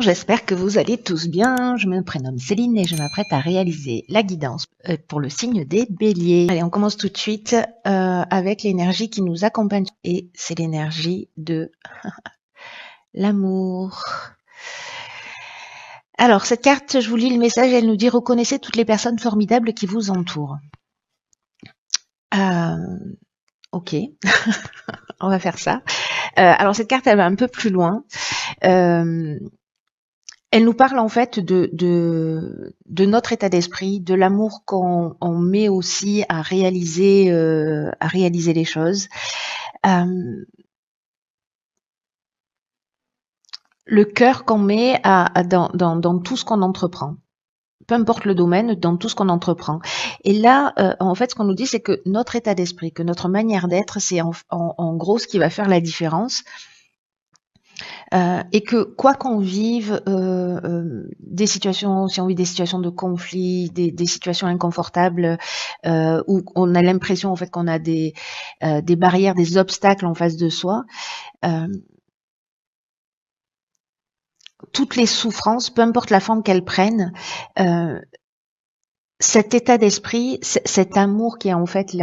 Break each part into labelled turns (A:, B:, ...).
A: Bonjour, j'espère que vous allez tous bien. Je me prénomme Céline et je m'apprête à réaliser la guidance pour le signe des béliers. Allez, on commence tout de suite avec l'énergie qui nous accompagne et c'est l'énergie de l'amour. Alors, cette carte, je vous lis le message, elle nous dit « Reconnaissez toutes les personnes formidables qui vous entourent ». Ok, on va faire ça. Alors, cette carte, elle va un peu plus loin. Elle nous parle en fait de notre état d'esprit, de l'amour qu'on met aussi à réaliser les choses. Le cœur qu'on met dans tout ce qu'on entreprend. Peu importe le domaine, dans tout ce qu'on entreprend. Et là, en fait, ce qu'on nous dit, c'est que notre état d'esprit, que notre manière d'être, c'est en gros ce qui va faire la différence. Et que quoi qu'on vive, des situations, si on vit des situations de conflit, des situations inconfortables, où on a l'impression en fait qu'on a des barrières, des obstacles en face de soi, toutes les souffrances, peu importe la forme qu'elles prennent, cet état d'esprit, cet amour qui est en fait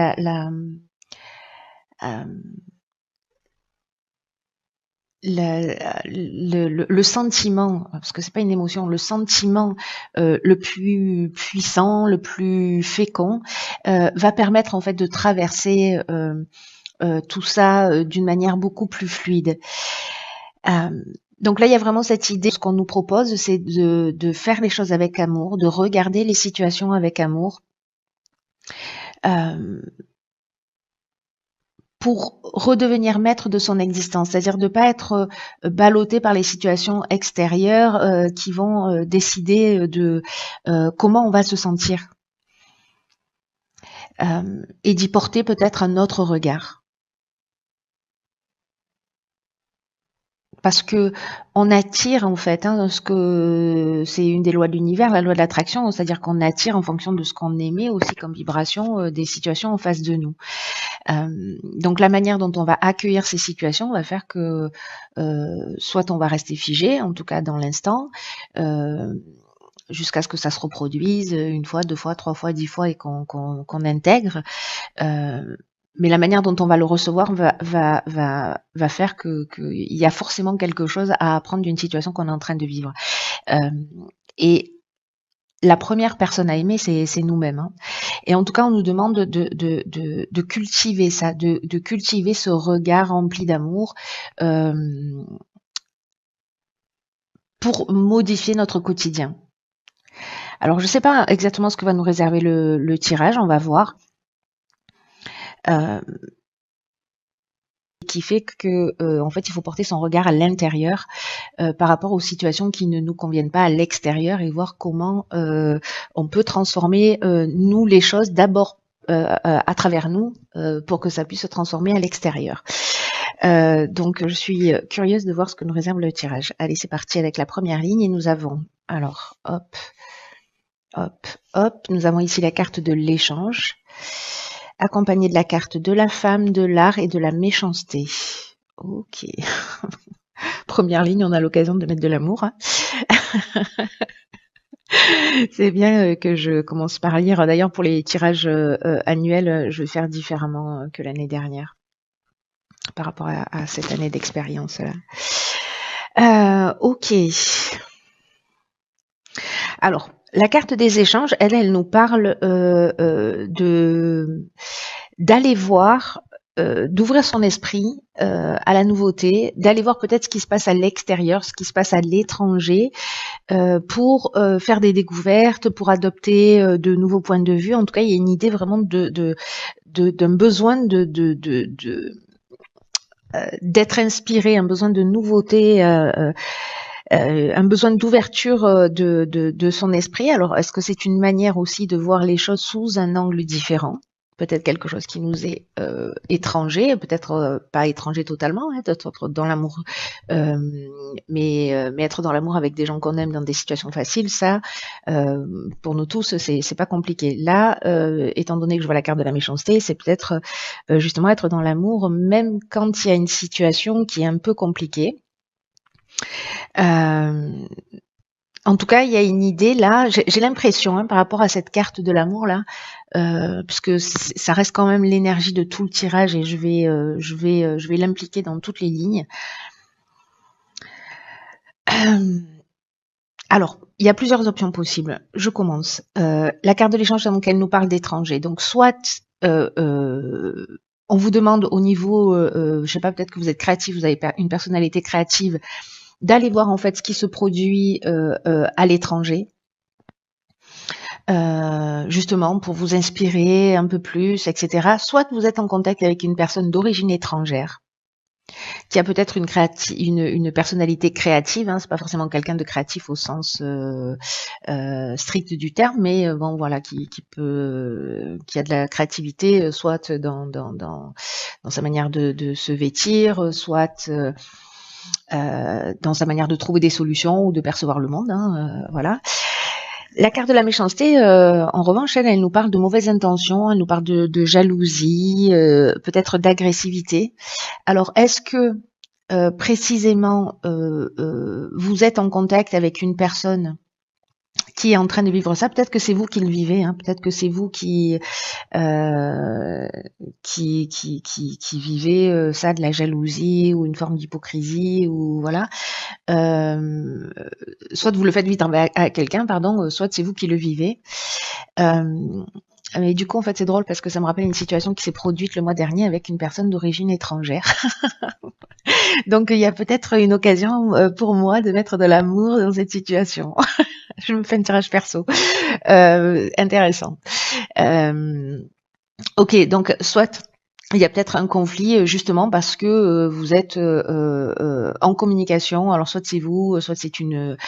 A: le sentiment, parce que c'est pas une émotion, le sentiment le plus puissant, le plus fécond, va permettre en fait de traverser tout ça d'une manière beaucoup plus fluide. Donc là, il y a vraiment cette idée, ce qu'on nous propose, c'est de faire les choses avec amour, de regarder les situations avec amour. Pour redevenir maître de son existence, c'est-à-dire de ne pas être ballotté par les situations extérieures qui vont décider de comment on va se sentir et d'y porter peut-être un autre regard. Parce que on attire en fait, ce que c'est une des lois de l'univers, la loi de l'attraction, c'est-à-dire qu'on attire en fonction de ce qu'on émet aussi comme vibration des situations en face de nous. Donc la manière dont on va accueillir ces situations va faire que soit on va rester figé, en tout cas dans l'instant, jusqu'à ce que ça se reproduise une fois, 2 fois, 3 fois, 10 fois et qu'on intègre. Mais la manière dont on va le recevoir va faire qu'il y a forcément quelque chose à apprendre d'une situation qu'on est en train de vivre. Et la première personne à aimer, c'est nous-mêmes. Hein. Et en tout cas, on nous demande de cultiver ça, de cultiver ce regard rempli d'amour pour modifier notre quotidien. Alors, je ne sais pas exactement ce que va nous réserver le tirage, on va voir. Qui fait que en fait il faut porter son regard à l'intérieur par rapport aux situations qui ne nous conviennent pas à l'extérieur et voir comment on peut transformer nous les choses d'abord à travers nous pour que ça puisse se transformer à l'extérieur. Donc je suis curieuse de voir ce que nous réserve le tirage. Allez, c'est parti avec la première ligne et nous avons alors hop, nous avons ici la carte de l'échange, accompagnée de la carte de la femme, de l'art et de la méchanceté. Ok. Première ligne, on a l'occasion de mettre de l'amour. Hein. C'est bien que je commence par lire. D'ailleurs, pour les tirages annuels, je vais faire différemment que l'année dernière par rapport à cette année d'expérience. Ok. Alors, la carte des échanges, elle nous parle d'aller voir, d'ouvrir son esprit à la nouveauté, d'aller voir peut-être ce qui se passe à l'extérieur, ce qui se passe à l'étranger, pour faire des découvertes, pour adopter de nouveaux points de vue. En tout cas, il y a une idée vraiment d'un besoin d'être inspiré, un besoin de nouveauté. Un besoin d'ouverture de son esprit. Alors, est-ce que c'est une manière aussi de voir les choses sous un angle différent? Peut-être quelque chose qui nous est étranger, peut-être pas étranger totalement, hein, être dans l'amour, mais être dans l'amour avec des gens qu'on aime dans des situations faciles, ça, pour nous tous, c'est pas compliqué. Là, étant donné que je vois la carte de la méchanceté, c'est peut-être justement être dans l'amour, même quand il y a une situation qui est un peu compliquée. En tout cas, il y a une idée là, j'ai l'impression, hein, par rapport à cette carte de l'amour là, puisque ça reste quand même l'énergie de tout le tirage et je vais l'impliquer dans toutes les lignes. Alors, il y a plusieurs options possibles. Je commence. La carte de l'échange, donc elle nous parle d'étrangers. Donc soit on vous demande au niveau, je sais pas, peut-être que vous êtes créatif, vous avez une personnalité créative, d'aller voir en fait ce qui se produit à l'étranger. Justement pour vous inspirer un peu plus, etc. Soit vous êtes en contact avec une personne d'origine étrangère qui a peut-être une personnalité créative, hein, c'est pas forcément quelqu'un de créatif au sens strict du terme, mais bon voilà, qui a de la créativité, soit dans sa manière de se vêtir, soit dans sa manière de trouver des solutions ou de percevoir le monde, hein, voilà. La carte de la méchanceté, en revanche, elle nous parle de mauvaises intentions, elle nous parle de jalousie, peut-être d'agressivité. Alors, est-ce que précisément vous êtes en contact avec une personne qui est en train de vivre ça? Peut-être que c'est vous qui le vivez, hein, peut-être que c'est vous qui vivez ça, de la jalousie ou une forme d'hypocrisie, ou voilà. Soit vous le faites vite à quelqu'un, pardon, soit c'est vous qui le vivez. Mais du coup, en fait, c'est drôle parce que ça me rappelle une situation qui s'est produite le mois dernier avec une personne d'origine étrangère. Donc, il y a peut-être une occasion pour moi de mettre de l'amour dans cette situation. Je me fais un tirage perso. Intéressant. Ok, donc soit il y a peut-être un conflit justement parce que vous êtes en communication. Alors soit c'est vous, soit c'est une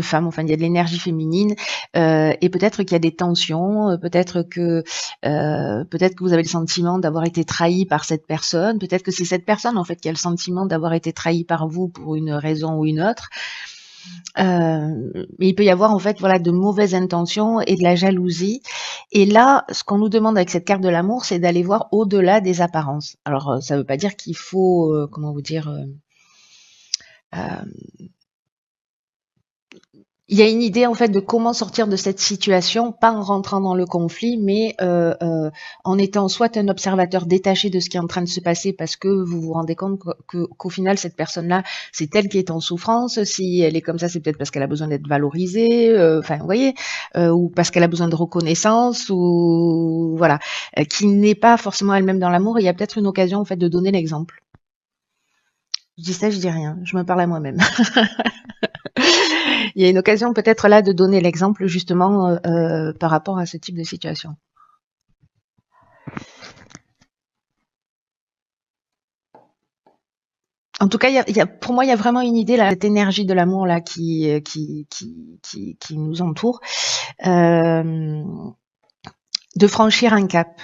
A: femme. Enfin, il y a de l'énergie féminine et peut-être qu'il y a des tensions. Peut-être que vous avez le sentiment d'avoir été trahi par cette personne. Peut-être que c'est cette personne en fait qui a le sentiment d'avoir été trahi par vous pour une raison ou une autre. Mais il peut y avoir en fait voilà de mauvaises intentions et de la jalousie. Et là, ce qu'on nous demande avec cette carte de l'amour, c'est d'aller voir au-delà des apparences. Alors, ça ne veut pas dire qu'il faut, comment vous dire, il y a une idée en fait de comment sortir de cette situation, pas en rentrant dans le conflit, mais en étant soit un observateur détaché de ce qui est en train de se passer, parce que vous vous rendez compte qu'au final cette personne-là, c'est elle qui est en souffrance. Si elle est comme ça, c'est peut-être parce qu'elle a besoin d'être valorisée, enfin vous voyez, ou parce qu'elle a besoin de reconnaissance, ou voilà, qui n'est pas forcément elle-même dans l'amour. Il y a peut-être une occasion en fait de donner l'exemple. Je dis ça, je dis rien, je me parle à moi-même. Il y a une occasion peut-être là de donner l'exemple justement par rapport à ce type de situation. En tout cas, pour moi, il y a vraiment une idée là, cette énergie de l'amour là qui nous entoure, de franchir un cap.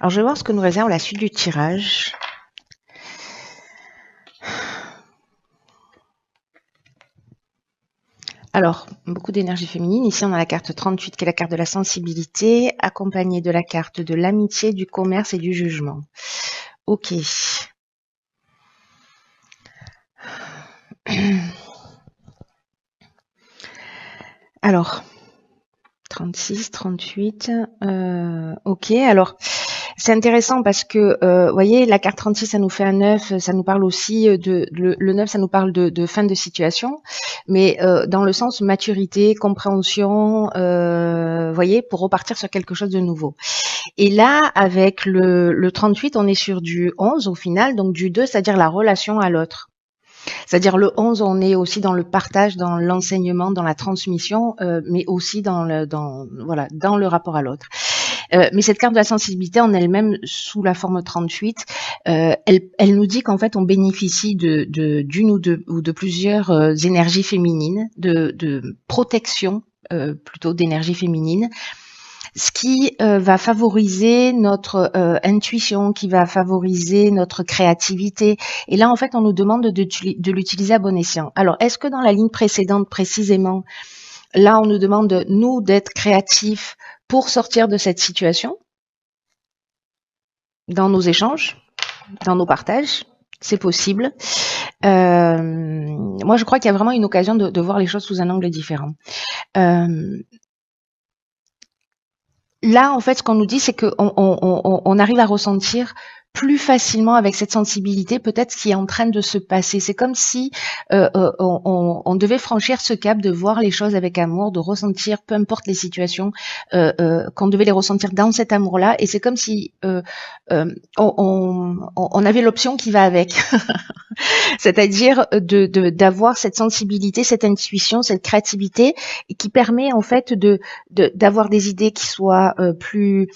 A: Alors, je vais voir ce que nous réserve la suite du tirage. Alors, beaucoup d'énergie féminine. Ici, on a la carte 38 qui est la carte de la sensibilité, accompagnée de la carte de l'amitié, du commerce et du jugement. Ok. Alors, 36, 38, ok. Alors, c'est intéressant parce que, vous voyez, la carte 36, ça nous fait un 9, ça nous parle aussi le 9, ça nous parle de fin de situation, mais dans le sens maturité, compréhension, voyez, pour repartir sur quelque chose de nouveau. Et là, avec le 38, on est sur du 11 au final, donc du 2, c'est-à-dire la relation à l'autre. C'est-à-dire le 11, on est aussi dans le partage, dans l'enseignement, dans la transmission, mais aussi dans le rapport à l'autre. Mais cette carte de la sensibilité en elle-même, sous la forme 38, elle nous dit qu'en fait, on bénéficie d'une ou de plusieurs énergies féminines, de protection plutôt d'énergie féminine, ce qui va favoriser notre intuition, qui va favoriser notre créativité. Et là, en fait, on nous demande de l'utiliser à bon escient. Alors, est-ce que dans la ligne précédente, précisément, là, on nous demande, nous, d'être créatifs pour sortir de cette situation, dans nos échanges, dans nos partages? c'est possible. Moi, je crois qu'il y a vraiment une occasion de voir les choses sous un angle différent. Là, en fait, ce qu'on nous dit, c'est qu'on arrive à ressentir plus facilement avec cette sensibilité peut-être ce qui est en train de se passer. C'est comme si on devait franchir ce cap de voir les choses avec amour, de ressentir, peu importe les situations, qu'on devait les ressentir dans cet amour-là. Et c'est comme si on avait l'option qui va avec. C'est-à-dire d'avoir cette sensibilité, cette intuition, cette créativité qui permet en fait d'avoir des idées qui soient plus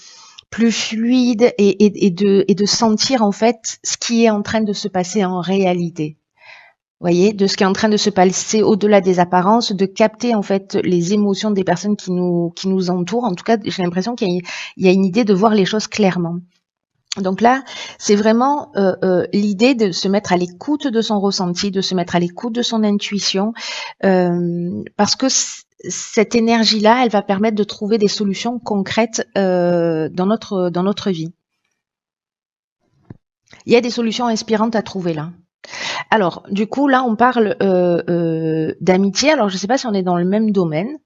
A: fluides et de sentir en fait ce qui est en train de se passer en réalité. Vous voyez, de ce qui est en train de se passer au-delà des apparences, de capter en fait les émotions des personnes qui nous entourent. En tout cas, j'ai l'impression qu'il y a une idée de voir les choses clairement. Donc là, c'est vraiment l'idée de se mettre à l'écoute de son ressenti, de se mettre à l'écoute de son intuition, parce que cette énergie-là, elle va permettre de trouver des solutions concrètes dans notre vie. Il y a des solutions inspirantes à trouver là. Alors, du coup, là, on parle d'amitié. Alors, je ne sais pas si on est dans le même domaine.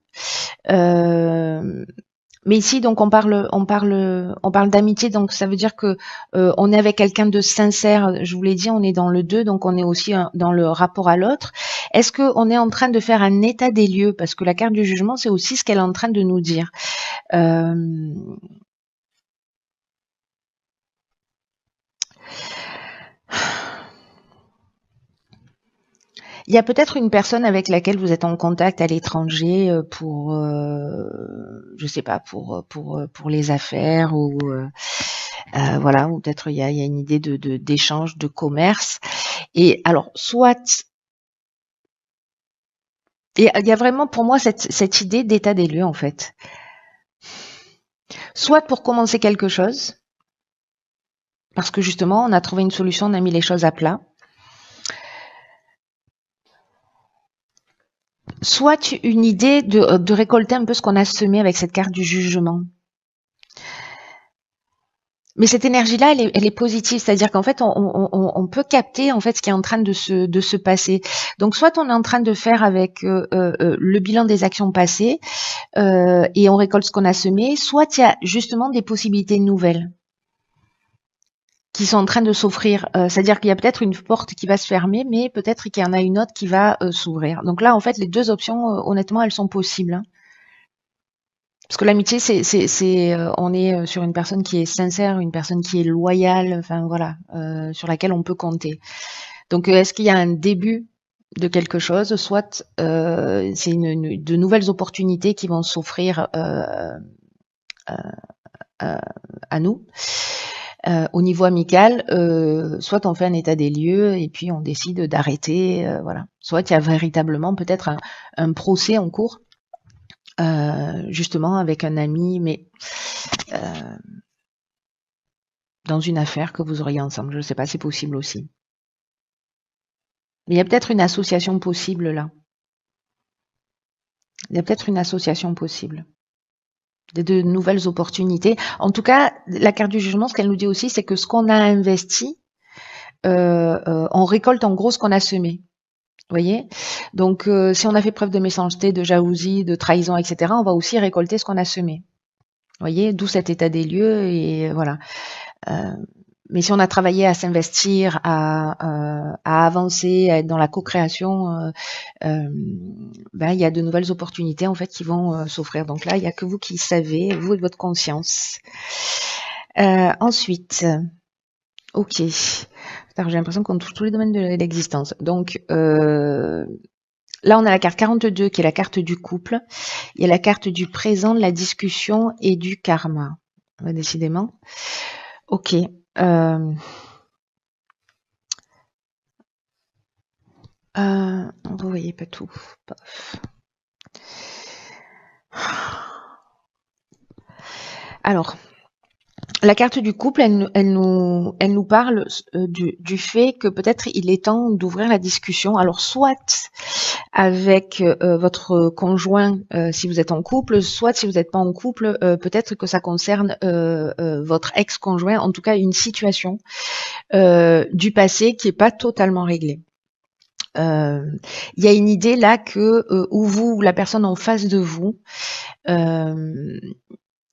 A: Mais ici, donc, on parle d'amitié, donc ça veut dire que on est avec quelqu'un de sincère. Je vous l'ai dit, on est dans le 2, donc on est aussi dans le rapport à l'autre. Est-ce qu'on est en train de faire un état des lieux? Parce que la carte du jugement, c'est aussi ce qu'elle est en train de nous dire. Il y a peut-être une personne avec laquelle vous êtes en contact à l'étranger pour, je sais pas, pour les affaires ou voilà, ou peut-être il y a une idée d'échange, de commerce. Et alors, soit, et il y a vraiment pour moi cette idée d'état des lieux en fait. Soit pour commencer quelque chose, parce que justement, on a trouvé une solution, on a mis les choses à plat. Soit une idée de récolter un peu ce qu'on a semé avec cette carte du jugement. Mais cette énergie-là, elle est positive, c'est-à-dire qu'en fait, on peut capter en fait ce qui est en train de se passer. Donc, soit on est en train de faire avec le bilan des actions passées et on récolte ce qu'on a semé, soit il y a justement des possibilités nouvelles qui sont en train de s'offrir. C'est-à-dire qu'il y a peut-être une porte qui va se fermer, mais peut-être qu'il y en a une autre qui va s'ouvrir. Donc là, en fait, les deux options, honnêtement, elles sont possibles. Hein. Parce que l'amitié, on est sur une personne qui est sincère, une personne qui est loyale, enfin voilà, sur laquelle on peut compter. Donc, est-ce qu'il y a un début de quelque chose, soit c'est de nouvelles opportunités qui vont s'offrir à nous. Au niveau amical, soit on fait un état des lieux et puis on décide d'arrêter, voilà. Soit il y a véritablement peut-être un procès en cours, justement avec un ami, mais dans une affaire que vous auriez ensemble. Je ne sais pas, c'est possible aussi. Mais il y a peut-être une association possible là. Il y a peut-être une association possible. De nouvelles opportunités. En tout cas, la carte du jugement, ce qu'elle nous dit aussi, c'est que ce qu'on a investi, on récolte en gros ce qu'on a semé. Vous voyez? Donc, si on a fait preuve de méchanceté, de jalousie, de trahison, etc., on va aussi récolter ce qu'on a semé. Vous voyez? D'où cet état des lieux et voilà. Mais si on a travaillé à s'investir, à avancer, à être dans la co-création, il y a de nouvelles opportunités en fait qui vont s'offrir. Donc là, il n'y a que vous qui savez, vous et votre conscience. Ensuite, ok. J'ai l'impression qu'on touche tous les domaines de l'existence. Donc là, on a la carte 42 qui est la carte du couple. Il y a la carte du présent, de la discussion et du karma. Décidément. Ok. Vous voyez pas tout. Paf. Alors, la carte du couple, elle nous parle du fait que peut-être il est temps d'ouvrir la discussion. Alors, soit avec votre conjoint si vous êtes en couple, soit si vous n'êtes pas en couple, peut-être que ça concerne votre ex-conjoint, en tout cas une situation du passé qui n'est pas totalement réglée. Il y a une idée là que ou vous ou la personne en face de vous,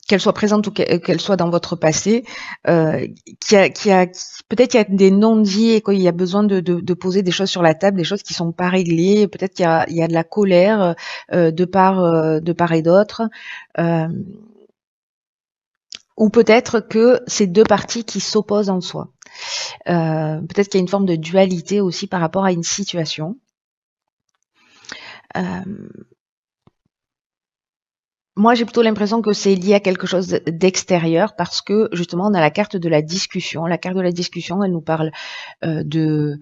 A: qu'elle soit présente ou qu'elle soit dans votre passé, peut-être qu'il y a des non-dits et qu'il y a besoin de poser des choses sur la table, des choses qui sont pas réglées. Peut-être qu'il y a de la colère de part et d'autre, euh, ou peut-être que c'est deux parties qui s'opposent en soi. Peut-être qu'il y a une forme de dualité aussi par rapport à une situation. Moi, j'ai plutôt l'impression que c'est lié à quelque chose d'extérieur parce que justement, on a la carte de la discussion. La carte de la discussion, elle nous parle de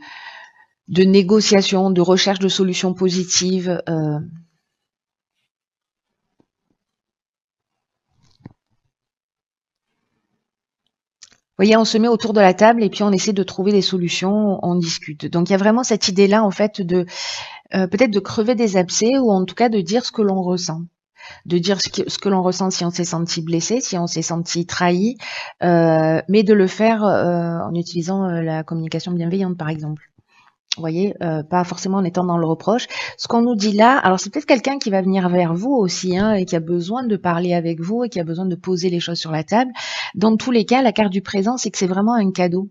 A: négociation, de recherche de solutions positives. Vous voyez, on se met autour de la table et puis on essaie de trouver des solutions, on discute. Donc il y a vraiment cette idée-là, en fait, de peut-être de crever des abcès ou en tout cas de dire ce que l'on ressent. De dire ce que l'on ressent si on s'est senti blessé, si on s'est senti trahi, mais de le faire en utilisant la communication bienveillante, par exemple. Vous voyez, pas forcément en étant dans le reproche. Ce qu'on nous dit là, alors c'est peut-être quelqu'un qui va venir vers vous aussi, hein, et qui a besoin de parler avec vous et qui a besoin de poser les choses sur la table. Dans tous les cas, la carte du présent, c'est que c'est vraiment un cadeau.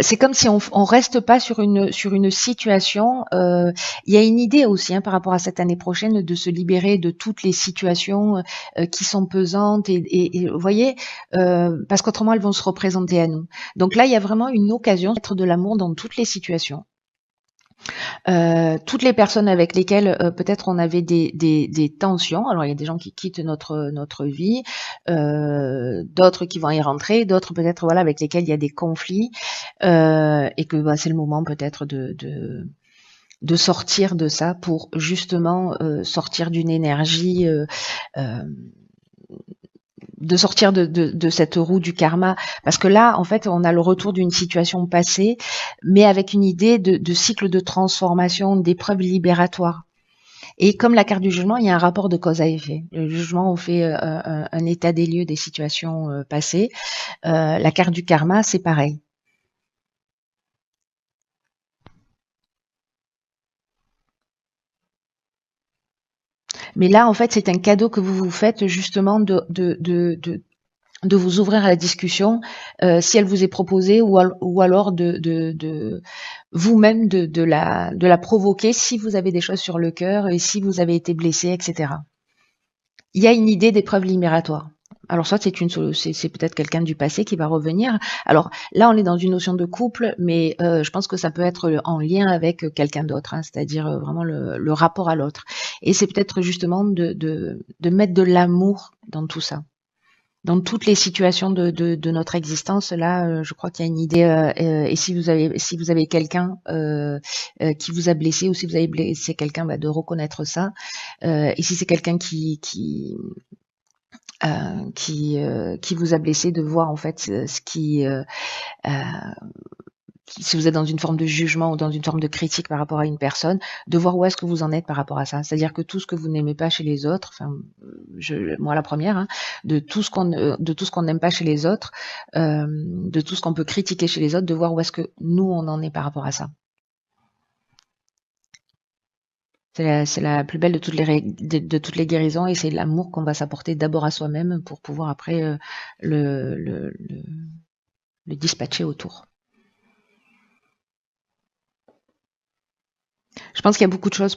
A: C'est comme si on reste pas sur une situation. Il y a une idée aussi hein, par rapport à cette année prochaine de se libérer de toutes les situations qui sont pesantes et vous voyez parce qu'autrement elles vont se représenter à nous. Donc là il y a vraiment une occasion d'être de l'amour dans toutes les situations. Toutes les personnes avec lesquelles peut-être on avait des tensions. Alors il y a des gens qui quittent notre vie, d'autres qui vont y rentrer, d'autres peut-être voilà avec lesquels il y a des conflits et que bah, c'est le moment peut-être de sortir de ça pour justement sortir d'une énergie euh, de sortir de cette roue du karma. Parce que là, en fait, on a le retour d'une situation passée, mais avec une idée de cycle de transformation, d'épreuve libératoire. Et comme la carte du jugement, il y a un rapport de cause à effet. Le jugement, on fait un état des lieux des situations passées. La carte du karma, c'est pareil. Mais là, en fait, c'est un cadeau que vous vous faites justement de vous ouvrir à la discussion si elle vous est proposée ou alors de vous-même de la provoquer si vous avez des choses sur le cœur et si vous avez été blessé, etc. Il y a une idée d'épreuve libératoire. Alors soit c'est peut-être quelqu'un du passé qui va revenir. Alors là on est dans une notion de couple, mais je pense que ça peut être en lien avec quelqu'un d'autre, hein, c'est-à-dire vraiment le rapport à l'autre. Et c'est peut-être justement de mettre de l'amour dans tout ça dans toutes les situations de notre existence, là, je crois qu'il y a une idée. Et si vous avez quelqu'un qui vous a blessé, ou si vous avez blessé quelqu'un, bah, de reconnaître ça. Et si c'est quelqu'un qui vous a blessé, de voir en fait euh, si vous êtes dans une forme de jugement ou dans une forme de critique par rapport à une personne, de voir où est-ce que vous en êtes par rapport à ça. C'est-à-dire que tout ce que vous n'aimez pas chez les autres, enfin, moi la première, hein, de tout ce qu'on n'aime pas chez les autres, de tout ce qu'on peut critiquer chez les autres, de voir où est-ce que nous on en est par rapport à ça. C'est la plus belle de de toutes les guérisons et c'est l'amour qu'on va s'apporter d'abord à soi-même pour pouvoir après le, le, le, le dispatcher autour. Je pense qu'il y a beaucoup de choses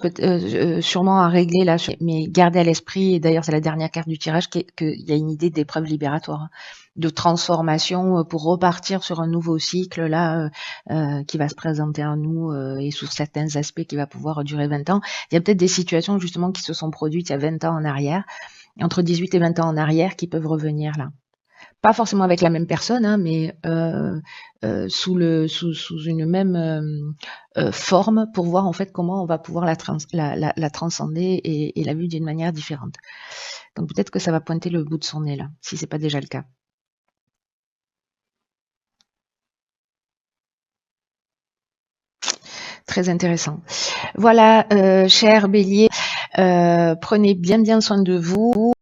A: sûrement à régler là, mais gardez à l'esprit, et d'ailleurs c'est la dernière carte du tirage, qu'il y a une idée d'épreuve libératoire, hein, de transformation pour repartir sur un nouveau cycle là qui va se présenter à nous et sous certains aspects qui va pouvoir durer 20 ans. Il y a peut-être des situations justement qui se sont produites il y a 20 ans en arrière, entre 18 et 20 ans en arrière, qui peuvent revenir là. Pas forcément avec la même personne, hein, mais sous une même forme pour voir en fait comment on va pouvoir la transcender et la vivre d'une manière différente. Donc peut-être que ça va pointer le bout de son nez là, si c'est pas déjà le cas. très intéressant. Voilà, cher Bélier, prenez bien soin de vous.